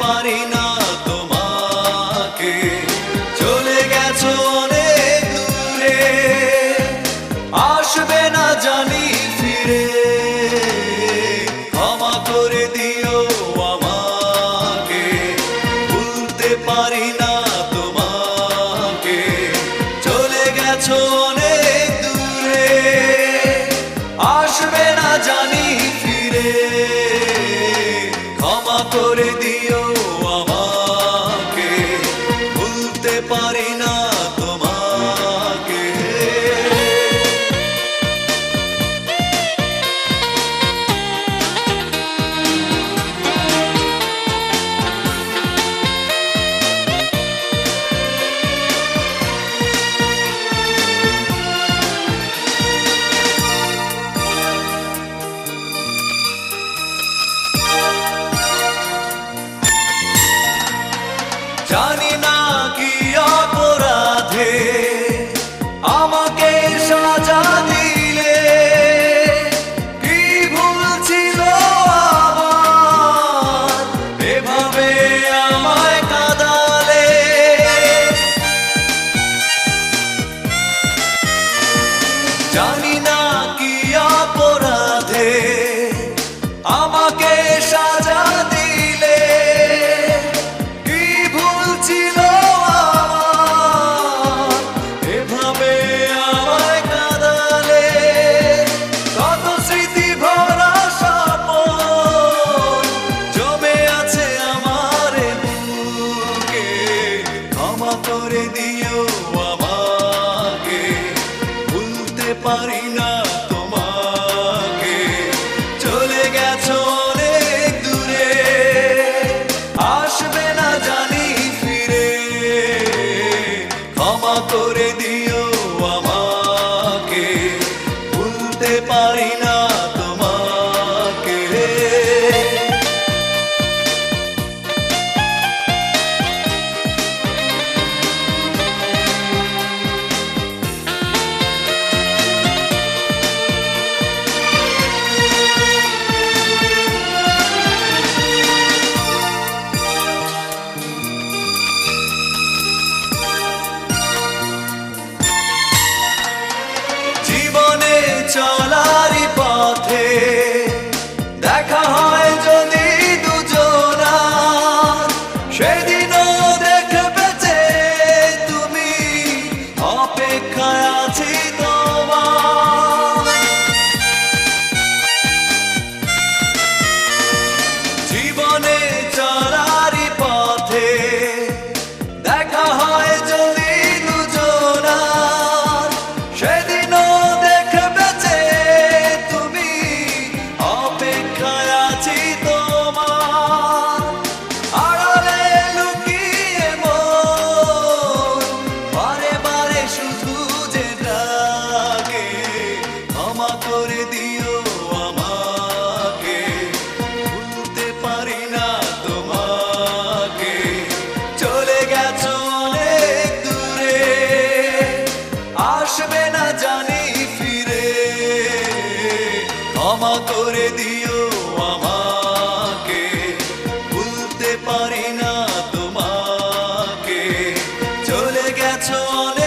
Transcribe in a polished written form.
পারি না তোমাকে, চলে গেছো অনেক দূরে, আসবে না জানি ফিরে। ক্ষমা করে দিও আমাকে, ভুলতে পারি না তোমাকে, চলে গেছো অনেক দূরে, আসবে না জানি ফিরে। ক্ষমা করে দিও আমাকে, ভুলতে পারি না তোমাকে। জানি না কি অপরাধে আমাকে সাজা দিলে, কি ভুল ছিল আমার এভাবে আমায় কাঁদালে। জানি না কি অপরাধে আমাকে সাজা দিলে, ছিল এভাবে আমায় কাঁদালে। কত স্মৃতি ভরা স্বপ্ন জমে আছে আমার বুকে, ক্ষমা করে দিও আমাকে, ভুলতে পারি না তোমাকে, চলে গেছো অনেক দূরে, আসবে না জানি ফিরে। ক্ষমা করে দিও আমাকে, ভুলতে পারি না তোমাকে। চলারি পথে দেখা হয় যদি দুজনা, সেদিনও দেখবে যে তুমি, অপেক্ষায় আছি তোমার। জীবনে চলারি পথে দেখা হয় যদি দুজনা, সেদিনও করে দিও আমাকে, ভুলতে পারি না তোমাকে, চলে গেছো অনেক দূরে, আসবে না জানি ফিরে। ক্ষমা করে দিও আমাকে, ভুলতে পারি না তোমাকে, চলে গেছো অনেক